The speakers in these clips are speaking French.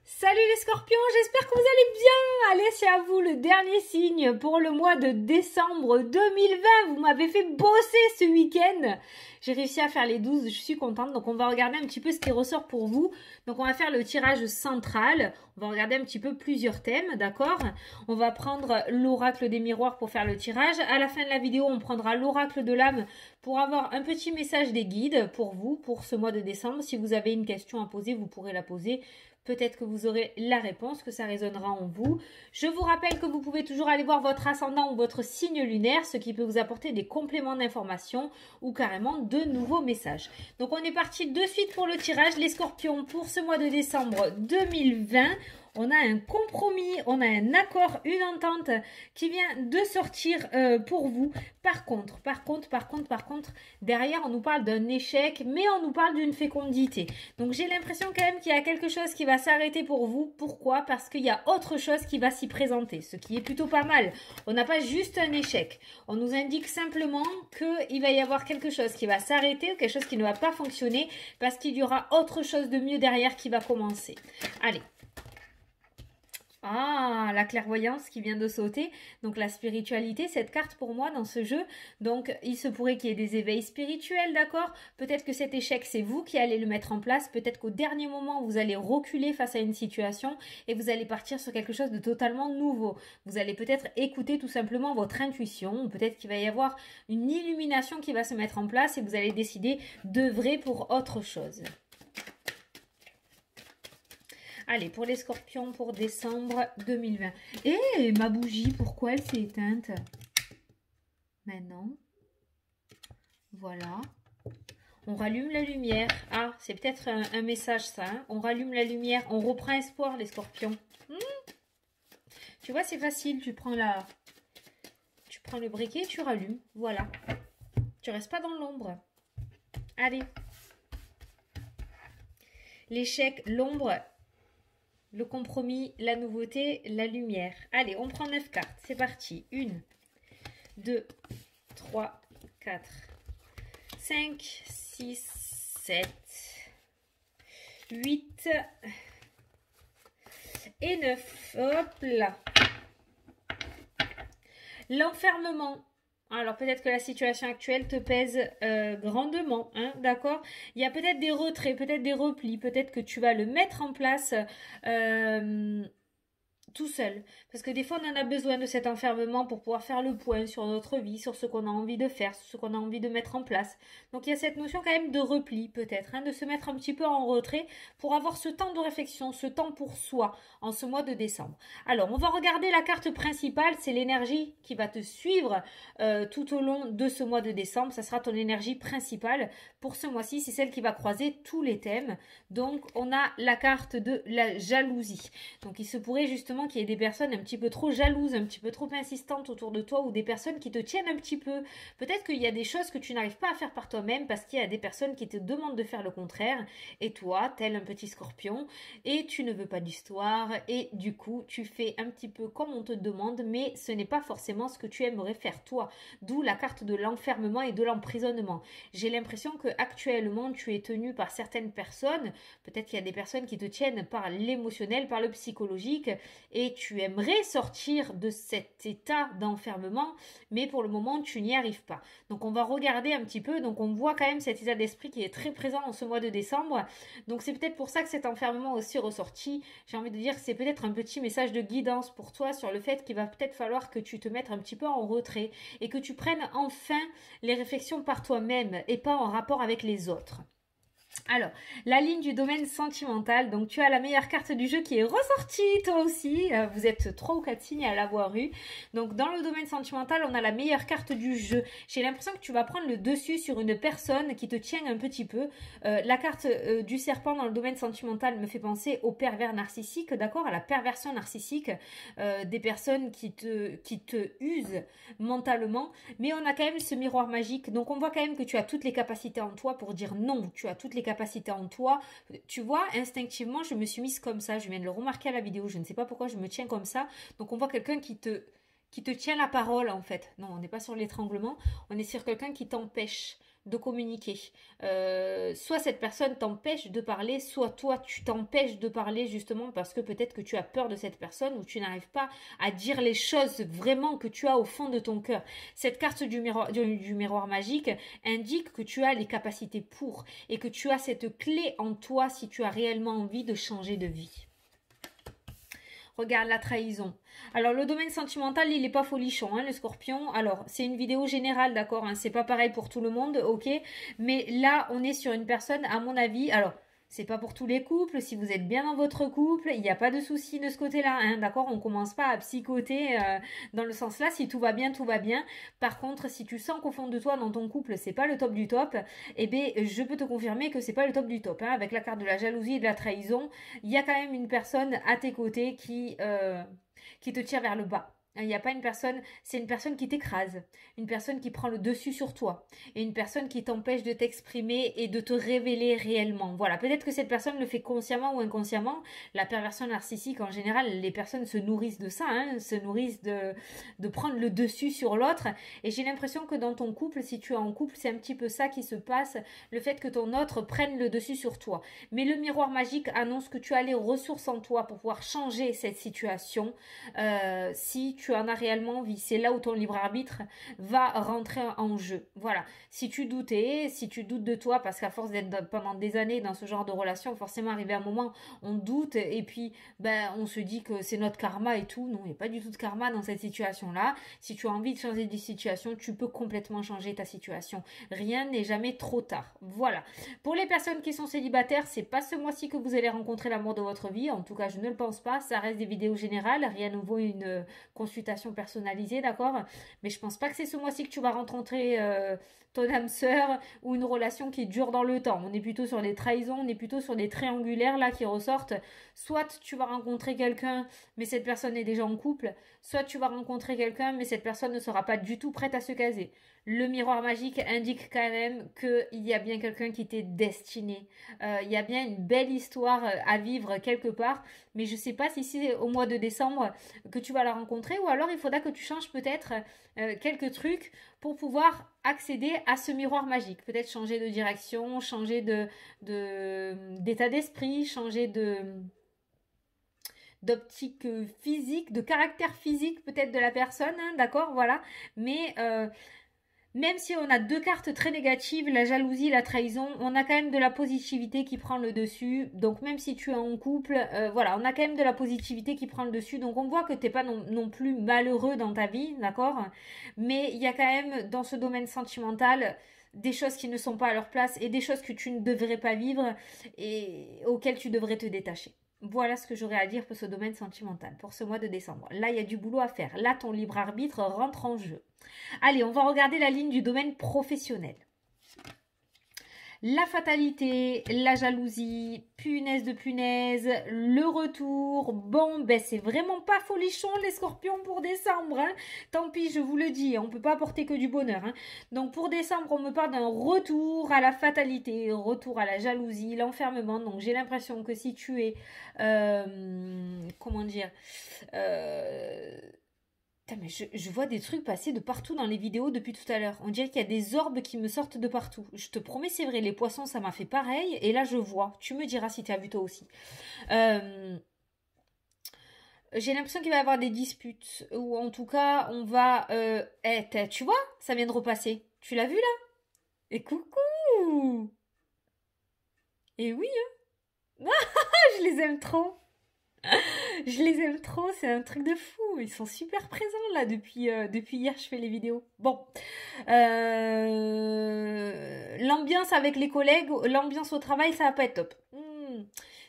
Salut les scorpions, j'espère que vous allez bien. Allez, c'est à vous le dernier signe pour le mois de décembre 2020. Vous m'avez fait bosser ce week-end. J'ai réussi à faire les 12, je suis contente. Donc on va regarder un petit peu ce qui ressort pour vous. Donc on va faire le tirage central. On va regarder un petit peu plusieurs thèmes, d'accord? On va prendre l'oracle des miroirs pour faire le tirage. À la fin de la vidéo, on prendra l'oracle de l'âme pour avoir un petit message des guides pour vous, pour ce mois de décembre. Si vous avez une question à poser, vous pourrez la poser. Peut-être que vous aurez la réponse, que ça résonnera en vous. Je vous rappelle que vous pouvez toujours aller voir votre ascendant ou votre signe lunaire, ce qui peut vous apporter des compléments d'information ou carrément de nouveaux messages. Donc on est parti de suite pour le tirage. Les scorpions, pour ce mois de décembre 2020, on a un compromis, on a un accord, une entente qui vient de sortir pour vous. Par contre, derrière, on nous parle d'un échec, mais on nous parle d'une fécondité. Donc, j'ai l'impression quand même qu'il y a quelque chose qui va s'arrêter pour vous. Pourquoi? Parce qu'il y a autre chose qui va s'y présenter, ce qui est plutôt pas mal. On n'a pas juste un échec. On nous indique simplement qu'il va y avoir quelque chose qui va s'arrêter ou quelque chose qui ne va pas fonctionner parce qu'il y aura autre chose de mieux derrière qui va commencer. Allez. Ah, la clairvoyance qui vient de sauter. Donc la spiritualité, cette carte pour moi dans ce jeu. Donc il se pourrait qu'il y ait des éveils spirituels, d'accord? Peut-être que cet échec, c'est vous qui allez le mettre en place. Peut-être qu'au dernier moment, vous allez reculer face à une situation et vous allez partir sur quelque chose de totalement nouveau. Vous allez peut-être écouter tout simplement votre intuition. Peut-être qu'il va y avoir une illumination qui va se mettre en place et vous allez décider d'œuvrer pour autre chose. Allez, pour les scorpions, pour décembre 2020. Et ma bougie, pourquoi elle s'est éteinte? Maintenant. Voilà. On rallume la lumière. Ah, c'est peut-être un message ça. Hein. On rallume la lumière. On reprend espoir, les scorpions. Tu vois, c'est facile. Tu prends le briquet, tu rallumes. Voilà. Tu restes pas dans l'ombre. Allez. L'échec, l'ombre... Le compromis, la nouveauté, la lumière. Allez, on prend 9 cartes. C'est parti. 1, 2, 3, 4, 5, 6, 7, 8 et 9. Hop là. L'enfermement. Alors peut-être que la situation actuelle te pèse grandement, hein, d'accord? Il y a peut-être des retraits, peut-être des replis, peut-être que tu vas le mettre en place tout seul. Parce que des fois, on en a besoin de cet enfermement pour pouvoir faire le point sur notre vie, sur ce qu'on a envie de faire, sur ce qu'on a envie de mettre en place. Donc, il y a cette notion quand même de repli, peut-être, hein, de se mettre un petit peu en retrait pour avoir ce temps de réflexion, ce temps pour soi en ce mois de décembre. Alors, on va regarder la carte principale, c'est l'énergie qui va te suivre tout au long de ce mois de décembre. Ça sera ton énergie principale pour ce mois-ci, c'est celle qui va croiser tous les thèmes. Donc, on a la carte de la jalousie. Donc, il se pourrait justement qu'il y ait des personnes un petit peu trop jalouses, un petit peu trop insistantes autour de toi ou des personnes qui te tiennent un petit peu. Peut-être qu'il y a des choses que tu n'arrives pas à faire par toi-même parce qu'il y a des personnes qui te demandent de faire le contraire et toi, tel un petit scorpion, et tu ne veux pas d'histoire et du coup, tu fais un petit peu comme on te demande mais ce n'est pas forcément ce que tu aimerais faire toi. D'où la carte de l'enfermement et de l'emprisonnement. J'ai l'impression que actuellement tu es tenu par certaines personnes, peut-être qu'il y a des personnes qui te tiennent par l'émotionnel, par le psychologique et tu aimerais sortir de cet état d'enfermement, mais pour le moment, tu n'y arrives pas. Donc, on va regarder un petit peu. Donc, on voit quand même cet état d'esprit qui est très présent en ce mois de décembre. Donc, c'est peut-être pour ça que cet enfermement aussi ressorti. J'ai envie de dire que c'est peut-être un petit message de guidance pour toi sur le fait qu'il va peut-être falloir que tu te mettes un petit peu en retrait et que tu prennes enfin les réflexions par toi-même et pas en rapport avec les autres. Alors, la ligne du domaine sentimental, donc tu as la meilleure carte du jeu qui est ressortie, toi aussi, vous êtes 3 ou 4 signes à l'avoir eu. Donc dans le domaine sentimental, on a la meilleure carte du jeu. J'ai l'impression que tu vas prendre le dessus sur une personne qui te tient un petit peu. La carte du serpent dans le domaine sentimental me fait penser au pervers narcissique, d'accord, à la perversion narcissique, des personnes qui te usent mentalement. Mais on a quand même ce miroir magique, donc on voit quand même que tu as toutes les capacités en toi pour dire non, tu as toutes les capacités en toi. Tu vois, instinctivement, je me suis mise comme ça. Je viens de le remarquer à la vidéo. Je ne sais pas pourquoi je me tiens comme ça. Donc, on voit quelqu'un qui te tient la parole, en fait. Non, on n'est pas sur l'étranglement. On est sur quelqu'un qui t'empêche de communiquer. Soit cette personne t'empêche de parler, soit toi tu t'empêches de parler justement parce que peut-être que tu as peur de cette personne ou tu n'arrives pas à dire les choses vraiment que tu as au fond de ton cœur. Cette carte du miroir magique indique que tu as les capacités pour et que tu as cette clé en toi si tu as réellement envie de changer de vie. Regarde la trahison. Alors, le domaine sentimental, il n'est pas folichon, hein, le scorpion. Alors, c'est une vidéo générale, d'accord, hein, c'est pas pareil pour tout le monde, ok. Mais là, on est sur une personne, à mon avis, alors, c'est pas pour tous les couples. Si vous êtes bien dans votre couple, il n'y a pas de souci de ce côté-là, hein, d'accord. On commence pas à psychoter dans le sens là. Si tout va bien, tout va bien. Par contre, si tu sens qu'au fond de toi, dans ton couple, c'est pas le top du top, eh bien, je peux te confirmer que c'est pas le top du top. Hein. Avec la carte de la jalousie et de la trahison, il y a quand même une personne à tes côtés qui te tire vers le bas. Il n'y a pas une personne, c'est une personne qui t'écrase, une personne qui prend le dessus sur toi et une personne qui t'empêche de t'exprimer et de te révéler réellement. Voilà, peut-être que cette personne le fait consciemment ou inconsciemment. La perversion narcissique, en général, les personnes se nourrissent de ça, hein, se nourrissent de prendre le dessus sur l'autre. Et j'ai l'impression que dans ton couple, si tu es en couple, c'est un petit peu ça qui se passe, le fait que ton autre prenne le dessus sur toi. Mais le miroir magique annonce que tu as les ressources en toi pour pouvoir changer cette situation si tu en as réellement envie. C'est là où ton libre arbitre va rentrer en jeu. Voilà. Si tu doutais, si tu doutes de toi, parce qu'à force d'être pendant des années dans ce genre de relation, forcément arrivé à un moment, on doute et puis on se dit que c'est notre karma et tout. Non, il n'y a pas du tout de karma dans cette situation-là. Si tu as envie de changer de situation, tu peux complètement changer ta situation. Rien n'est jamais trop tard. Voilà. Pour les personnes qui sont célibataires, c'est pas ce mois-ci que vous allez rencontrer l'amour de votre vie. En tout cas, je ne le pense pas. Ça reste des vidéos générales. Rien ne vaut une consultation personnalisée, d'accord? Mais je pense pas que c'est ce mois-ci que tu vas rencontrer ton âme sœur ou une relation qui dure dans le temps. On est plutôt sur des trahisons, on est plutôt sur des triangulaires là qui ressortent. Soit tu vas rencontrer quelqu'un, mais cette personne est déjà en couple. Soit tu vas rencontrer quelqu'un, mais cette personne ne sera pas du tout prête à se caser. Le miroir magique indique quand même qu'il y a bien quelqu'un qui t'est destiné. Il y a bien une belle histoire à vivre quelque part, mais je ne sais pas si c'est au mois de décembre que tu vas la rencontrer ou alors il faudra que tu changes peut-être quelques trucs pour pouvoir accéder à ce miroir magique. Peut-être changer de direction, changer d'état d'esprit, changer d'optique physique, de caractère physique peut-être de la personne, hein, d'accord, voilà. Mais même si on a deux cartes très négatives, la jalousie et la trahison, on a quand même de la positivité qui prend le dessus. Donc même si tu es en couple, voilà, on a quand même de la positivité qui prend le dessus. Donc on voit que tu n'es pas non plus malheureux dans ta vie, d'accord? Mais il y a quand même dans ce domaine sentimental des choses qui ne sont pas à leur place et des choses que tu ne devrais pas vivre et auxquelles tu devrais te détacher. Voilà ce que j'aurais à dire pour ce domaine sentimental, pour ce mois de décembre. Là, il y a du boulot à faire. Là, ton libre arbitre rentre en jeu. Allez, on va regarder la ligne du domaine professionnel. La fatalité, la jalousie, punaise de punaise, le retour. Bon, ben c'est vraiment pas folichon les scorpions pour décembre. Hein. Tant pis, je vous le dis, on peut pas apporter que du bonheur. Hein. Donc pour décembre, on me parle d'un retour à la fatalité, retour à la jalousie, l'enfermement. Donc j'ai l'impression que si tu es... comment dire mais je vois des trucs passer de partout dans les vidéos depuis tout à l'heure. On dirait qu'il y a des orbes qui me sortent de partout. Je te promets, c'est vrai, les poissons, ça m'a fait pareil. Et là, je vois. Tu me diras si tu as vu toi aussi. J'ai l'impression qu'il va y avoir des disputes. Ou en tout cas, on va... tu vois, ça vient de repasser. Tu l'as vu là? Et coucou! Et oui, hein? Je les aime trop. Je les aime trop, c'est un truc de fou. Ils sont super présents là depuis hier, je fais les vidéos. Bon, l'ambiance avec les collègues, l'ambiance au travail, ça va pas être top.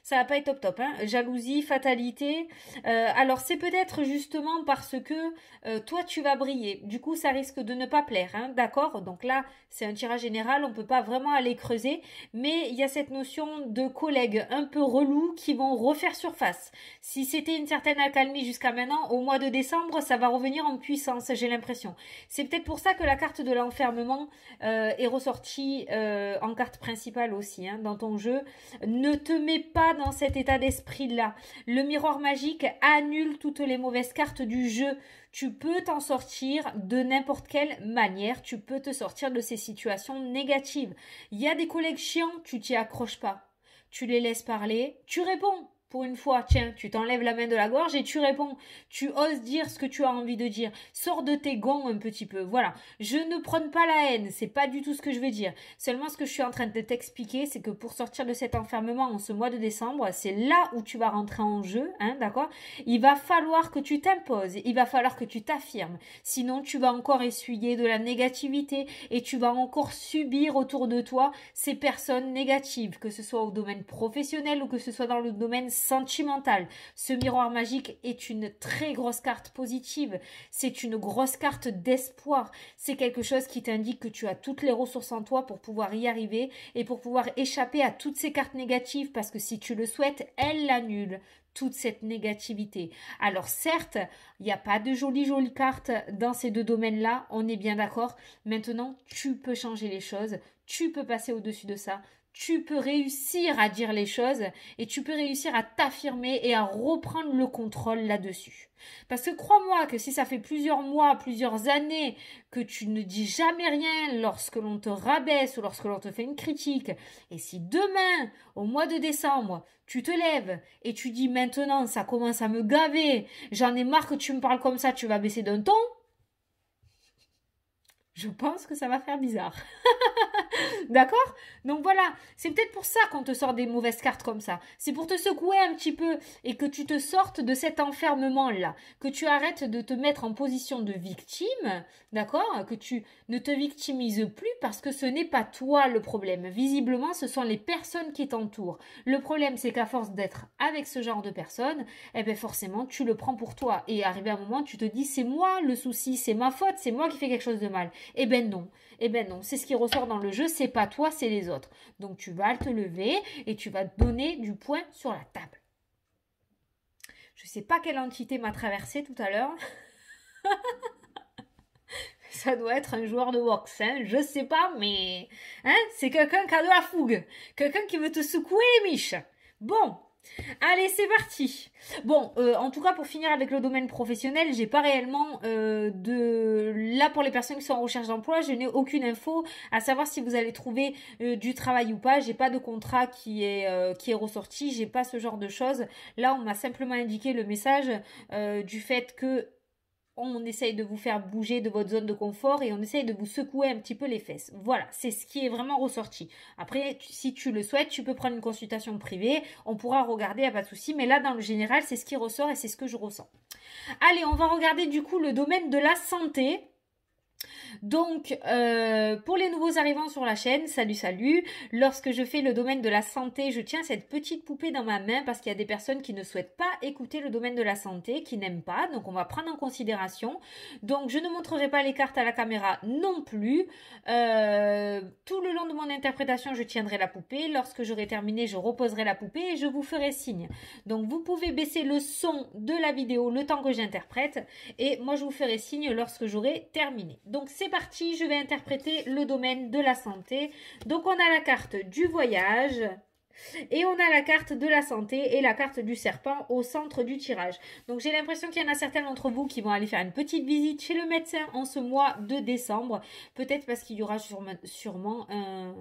Ça va pas être top, hein. Jalousie, fatalité. Alors c'est peut-être justement parce que toi tu vas briller. Du coup ça risque de ne pas plaire, hein. D'accord? Donc là c'est un tirage général, on peut pas vraiment aller creuser, mais il y a cette notion de collègues un peu relous qui vont refaire surface. Si c'était une certaine accalmie jusqu'à maintenant, au mois de décembre ça va revenir en puissance, j'ai l'impression. C'est peut-être pour ça que la carte de l'enfermement est ressortie en carte principale aussi, hein, dans ton jeu. Ne te mets pas dans cet état d'esprit-là. Le miroir magique annule toutes les mauvaises cartes du jeu. Tu peux t'en sortir de n'importe quelle manière. Tu peux te sortir de ces situations négatives. Il y a des collègues chiants, tu t'y accroches pas. Tu les laisses parler, tu réponds. Pour une fois, tiens, tu t'enlèves la main de la gorge et tu réponds. Tu oses dire ce que tu as envie de dire. Sors de tes gonds un petit peu. Voilà. Je ne prône pas la haine. C'est pas du tout ce que je veux dire. Seulement, ce que je suis en train de t'expliquer, c'est que pour sortir de cet enfermement en ce mois de décembre, c'est là où tu vas rentrer en jeu, hein, d'accord? Il va falloir que tu t'imposes. Il va falloir que tu t'affirmes. Sinon, tu vas encore essuyer de la négativité et tu vas encore subir autour de toi ces personnes négatives, que ce soit au domaine professionnel ou que ce soit dans le domaine sentimentale. Ce miroir magique est une très grosse carte positive. C'est une grosse carte d'espoir. C'est quelque chose qui t'indique que tu as toutes les ressources en toi pour pouvoir y arriver et pour pouvoir échapper à toutes ces cartes négatives parce que si tu le souhaites, elles l'annulent toute cette négativité. Alors certes, il n'y a pas de jolies cartes dans ces deux domaines-là, on est bien d'accord. Maintenant, tu peux changer les choses, tu peux passer au-dessus de ça, tu peux réussir à dire les choses et tu peux réussir à t'affirmer et à reprendre le contrôle là-dessus. Parce que crois-moi que si ça fait plusieurs mois, plusieurs années que tu ne dis jamais rien lorsque l'on te rabaisse ou lorsque l'on te fait une critique, et si demain, au mois de décembre, tu te lèves et tu dis maintenant ça commence à me gaver, j'en ai marre que tu me parles comme ça, tu vas baisser d'un ton, je pense que ça va faire bizarre. D'accord? Donc voilà, c'est peut-être pour ça qu'on te sort des mauvaises cartes comme ça. C'est pour te secouer un petit peu et que tu te sortes de cet enfermement-là. Que tu arrêtes de te mettre en position de victime, d'accord? Que tu ne te victimises plus parce que ce n'est pas toi le problème. Visiblement, ce sont les personnes qui t'entourent. Le problème, c'est qu'à force d'être avec ce genre de personnes, eh bien forcément, tu le prends pour toi. Et arrivé à un moment, tu te dis, c'est moi le souci, c'est ma faute, c'est moi qui fais quelque chose de mal. Eh ben non. Eh ben non, c'est ce qui ressort dans le jeu, c'est pas toi, c'est les autres. Donc tu vas te lever et tu vas donner du poing sur la table. Je sais pas quelle entité m'a traversé tout à l'heure. Ça doit être un joueur de boxe, hein, je sais pas, mais hein, c'est quelqu'un qui a de la fougue, quelqu'un qui veut te secouer les miches. Bon, allez, c'est parti. Bon, en tout cas, pour finir avec le domaine professionnel, j'ai pas réellement là pour les personnes qui sont en recherche d'emploi, je n'ai aucune info à savoir si vous allez trouver du travail ou pas. J'ai pas de contrat qui est ressorti, j'ai pas ce genre de choses. Là, on m'a simplement indiqué le message du fait que on essaye de vous faire bouger de votre zone de confort et on essaye de vous secouer un petit peu les fesses. Voilà, c'est ce qui est vraiment ressorti. Après, si tu le souhaites, tu peux prendre une consultation privée, on pourra regarder, il n'y a pas de souci, mais là, dans le général, c'est ce qui ressort et c'est ce que je ressens. Allez, on va regarder du coup le domaine de la santé. Donc, pour les nouveaux arrivants sur la chaîne, salut, lorsque je fais le domaine de la santé, je tiens cette petite poupée dans ma main parce qu'il y a des personnes qui ne souhaitent pas écouter le domaine de la santé, qui n'aiment pas, donc on va prendre en considération. Donc, je ne montrerai pas les cartes à la caméra non plus. Tout le long de mon interprétation, je tiendrai la poupée. Lorsque j'aurai terminé, je reposerai la poupée et je vous ferai signe. Donc, vous pouvez baisser le son de la vidéo le temps que j'interprète et moi, je vous ferai signe lorsque j'aurai terminé. Donc, c'est parti, je vais interpréter le domaine de la santé. Donc on a la carte du voyage et on a la carte de la santé et la carte du serpent au centre du tirage. Donc j'ai l'impression qu'il y en a certains d'entre vous qui vont aller faire une petite visite chez le médecin en ce mois de décembre. Peut-être parce qu'il y aura sûrement un...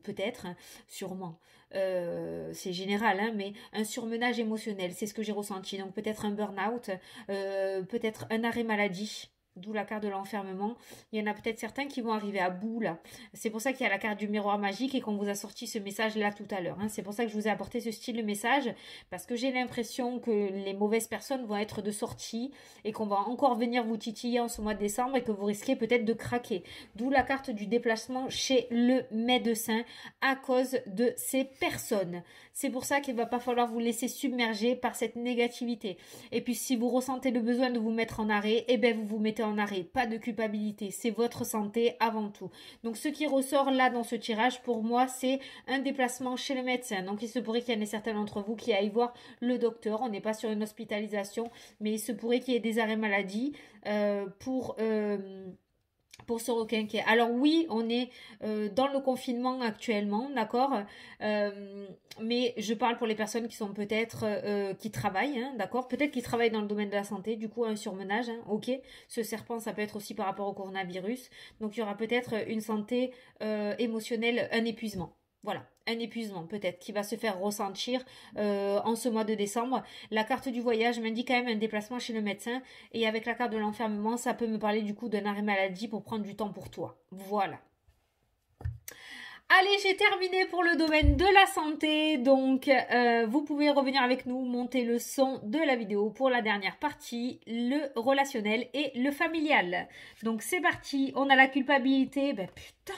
Peut-être, hein, sûrement. C'est général, hein, mais un surmenage émotionnel, c'est ce que j'ai ressenti. Donc peut-être un burn-out, peut-être un arrêt maladie. D'où la carte de l'enfermement. Il y en a peut-être certains qui vont arriver à bout là. C'est pour ça qu'il y a la carte du miroir magique et qu'on vous a sorti ce message là tout à l'heure. Hein. C'est pour ça que je vous ai apporté ce style de message. Parce que j'ai l'impression que les mauvaises personnes vont être de sortie et qu'on va encore venir vous titiller en ce mois de décembre et que vous risquez peut-être de craquer. D'où la carte du déplacement chez le médecin à cause de ces personnes. C'est pour ça qu'il ne va pas falloir vous laisser submerger par cette négativité. Et puis si vous ressentez le besoin de vous mettre en arrêt, eh bien vous vous mettez en arrêt. Pas de culpabilité. C'est votre santé avant tout. Donc ce qui ressort là dans ce tirage, pour moi, c'est un déplacement chez le médecin. Donc il se pourrait qu'il y en ait certains d'entre vous qui aillent voir le docteur. On n'est pas sur une hospitalisation, mais il se pourrait qu'il y ait des arrêts maladie pour pour se requinquer. Alors oui, on est dans le confinement actuellement, d'accord, mais je parle pour les personnes qui sont peut-être qui travaillent, hein, d'accord, peut-être qui travaillent dans le domaine de la santé, du coup un surmenage, hein, ok. Ce serpent, ça peut être aussi par rapport au coronavirus, donc il y aura peut-être une santé émotionnelle, un épuisement. Voilà, un épuisement peut-être qui va se faire ressentir en ce mois de décembre. La carte du voyage m'indique quand même un déplacement chez le médecin et avec la carte de l'enfermement, ça peut me parler du coup d'un arrêt maladie pour prendre du temps pour toi. Voilà. Allez, j'ai terminé pour le domaine de la santé. Donc, vous pouvez revenir avec nous, monter le son de la vidéo pour la dernière partie, le relationnel et le familial. Donc, c'est parti. On a la culpabilité. Ben putain.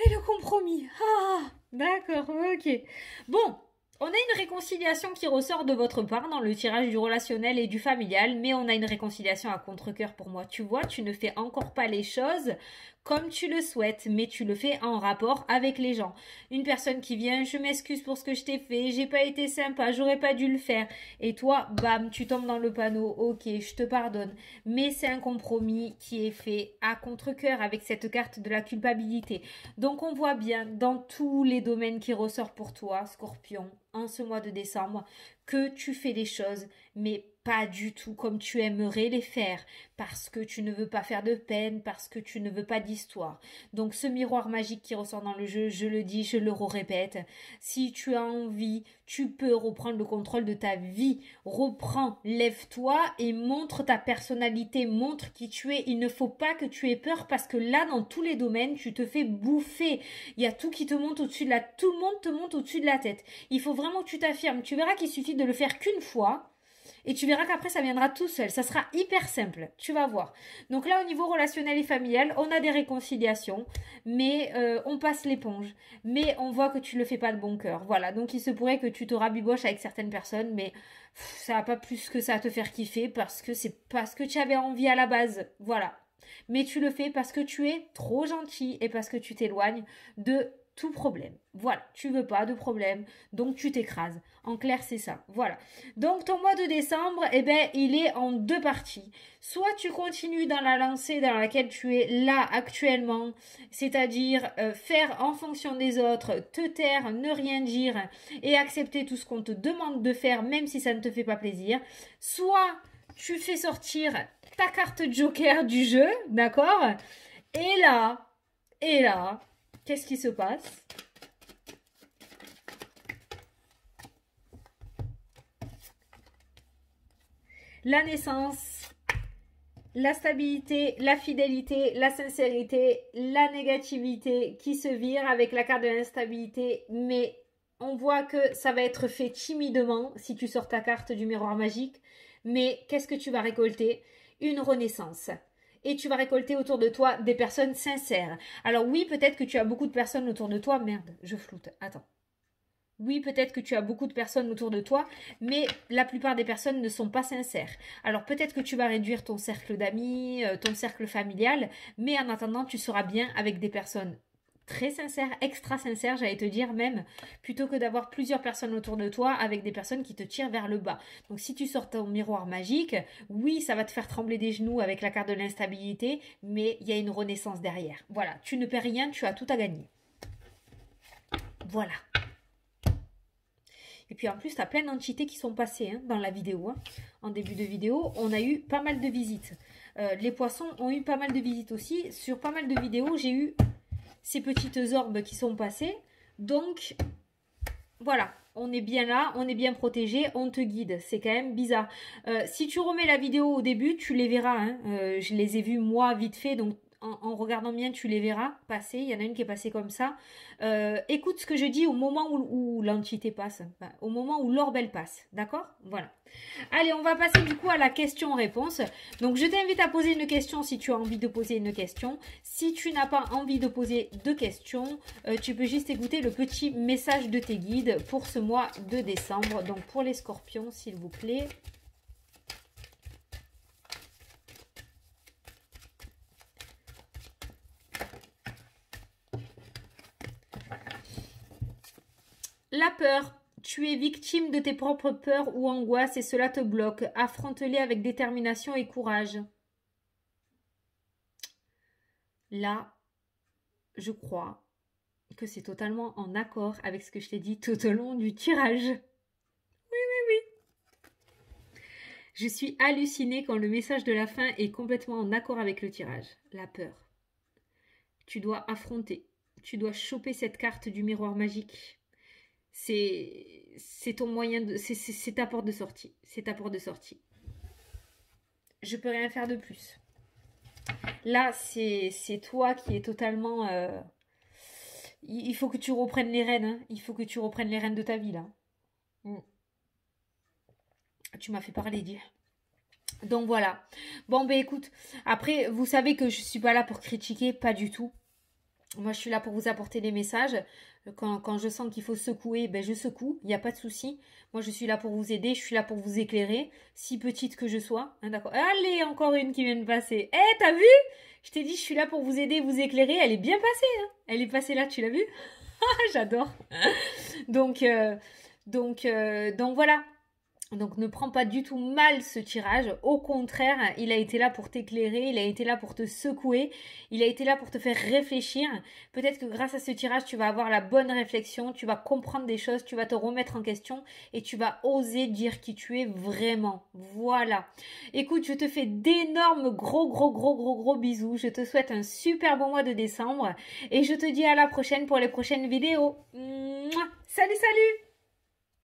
Et le compromis. Ah, d'accord, ok. Bon, on a une réconciliation qui ressort de votre part dans le tirage du relationnel et du familial, mais on a une réconciliation à contre-cœur pour moi. Tu vois, tu ne fais encore pas les choses comme tu le souhaites, mais tu le fais en rapport avec les gens. Une personne qui vient, je m'excuse pour ce que je t'ai fait, j'ai pas été sympa, j'aurais pas dû le faire. Et toi, bam, tu tombes dans le panneau, ok, je te pardonne. Mais c'est un compromis qui est fait à contre-cœur avec cette carte de la culpabilité. Donc on voit bien dans tous les domaines qui ressortent pour toi, Scorpion, en ce mois de décembre, que tu fais les choses, mais pas du tout comme tu aimerais les faire, parce que tu ne veux pas faire de peine, parce que tu ne veux pas d'histoire. Donc ce miroir magique qui ressort dans le jeu, je le dis, je le répète, si tu as envie, tu peux reprendre le contrôle de ta vie. Reprends, lève-toi et montre ta personnalité, montre qui tu es. Il ne faut pas que tu aies peur parce que là, dans tous les domaines, tu te fais bouffer. Il y a tout qui te monte au-dessus de la... Tout le monde te monte au-dessus de la tête. Il faut vraiment que tu t'affirmes. Tu verras qu'il suffit de le faire qu'une fois. Et tu verras qu'après, ça viendra tout seul. Ça sera hyper simple. Tu vas voir. Donc là, au niveau relationnel et familial, on a des réconciliations. Mais on passe l'éponge. Mais on voit que tu le fais pas de bon cœur. Voilà. Donc il se pourrait que tu te rabiboches avec certaines personnes. Mais ça n'a pas plus que ça à te faire kiffer. Parce que c'est pas ce que tu avais envie à la base. Voilà. Mais tu le fais parce que tu es trop gentil. Et parce que tu t'éloignes de tout problème. Voilà, tu veux pas de problème, donc tu t'écrases. En clair, c'est ça. Voilà. Donc ton mois de décembre, eh ben, il est en deux parties. Soit tu continues dans la lancée dans laquelle tu es là actuellement, c'est-à-dire faire en fonction des autres, te taire, ne rien dire et accepter tout ce qu'on te demande de faire, même si ça ne te fait pas plaisir. Soit tu fais sortir ta carte Joker du jeu, d'accord? Et là, qu'est-ce qui se passe? La naissance, la stabilité, la fidélité, la sincérité, la négativité qui se vire avec la carte de l'instabilité, mais on voit que ça va être fait timidement si tu sors ta carte du miroir magique. Mais qu'est-ce que tu vas récolter? Une renaissance. Et tu vas récolter autour de toi des personnes sincères. Alors oui, peut-être que tu as beaucoup de personnes autour de toi. Merde, je floute. Attends. Oui, peut-être que tu as beaucoup de personnes autour de toi, mais la plupart des personnes ne sont pas sincères. Alors peut-être que tu vas réduire ton cercle d'amis, ton cercle familial, mais en attendant, tu seras bien avec des personnes très sincères, extra sincères, j'allais te dire même, plutôt que d'avoir plusieurs personnes autour de toi avec des personnes qui te tirent vers le bas. Donc si tu sors ton miroir magique, oui, ça va te faire trembler des genoux avec la carte de l'instabilité, mais il y a une renaissance derrière. Voilà, tu ne perds rien, tu as tout à gagner. Voilà. Et puis en plus, tu as plein d'entités qui sont passées hein, dans la vidéo. Hein. En début de vidéo, on a eu pas mal de visites. Les poissons ont eu pas mal de visites aussi. Sur pas mal de vidéos, j'ai eu ces petites orbes qui sont passées. Donc, voilà, on est bien là, on est bien protégé, on te guide. C'est quand même bizarre. Si tu remets la vidéo au début, tu les verras. Hein. Je les ai vus moi vite fait, donc en regardant bien, tu les verras passer. Il y en a une qui est passée comme ça. Écoute ce que je dis au moment où l'entité passe, enfin, au moment où l'orbe elle passe, d'accord? Voilà. Allez, on va passer du coup à la question-réponse. Donc, je t'invite à poser une question si tu as envie de poser une question. Si tu n'as pas envie de poser de questions, tu peux juste écouter le petit message de tes guides pour ce mois de décembre. Donc, pour les scorpions, s'il vous plaît. La peur. Tu es victime de tes propres peurs ou angoisses et cela te bloque. Affronte-les avec détermination et courage. Là, je crois que c'est totalement en accord avec ce que je t'ai dit tout au long du tirage. Oui, oui, oui. Je suis hallucinée quand le message de la fin est complètement en accord avec le tirage. La peur. Tu dois affronter. Tu dois choper cette carte du miroir magique. C'est ton moyen de... C'est ta porte de sortie. C'est ta porte de sortie. Je peux rien faire de plus. Là, c'est toi qui est totalement... Il faut que tu reprennes les rênes. Hein. Il faut que tu reprennes les rênes de ta vie, là. Mm. Tu m'as fait parler, dire. Donc voilà. Bon, ben écoute, après, vous savez que je suis pas là pour critiquer, pas du tout. Moi, je suis là pour vous apporter des messages. Quand je sens qu'il faut secouer, ben je secoue. Il n'y a pas de souci. Moi, je suis là pour vous aider. Je suis là pour vous éclairer. Si petite que je sois. Hein, d'accord. Allez, encore une qui vient de passer. Eh, t'as vu? Je t'ai dit, je suis là pour vous aider, vous éclairer. Elle est bien passée. Hein. Elle est passée là, tu l'as vu? J'adore. Donc voilà. Donc ne prends pas du tout mal ce tirage, au contraire, il a été là pour t'éclairer, il a été là pour te secouer, il a été là pour te faire réfléchir. Peut-être que grâce à ce tirage, tu vas avoir la bonne réflexion, tu vas comprendre des choses, tu vas te remettre en question et tu vas oser dire qui tu es vraiment. Voilà. Écoute, je te fais d'énormes gros bisous. Je te souhaite un super bon mois de décembre et je te dis à la prochaine pour les prochaines vidéos. Mouah. Salut, salut!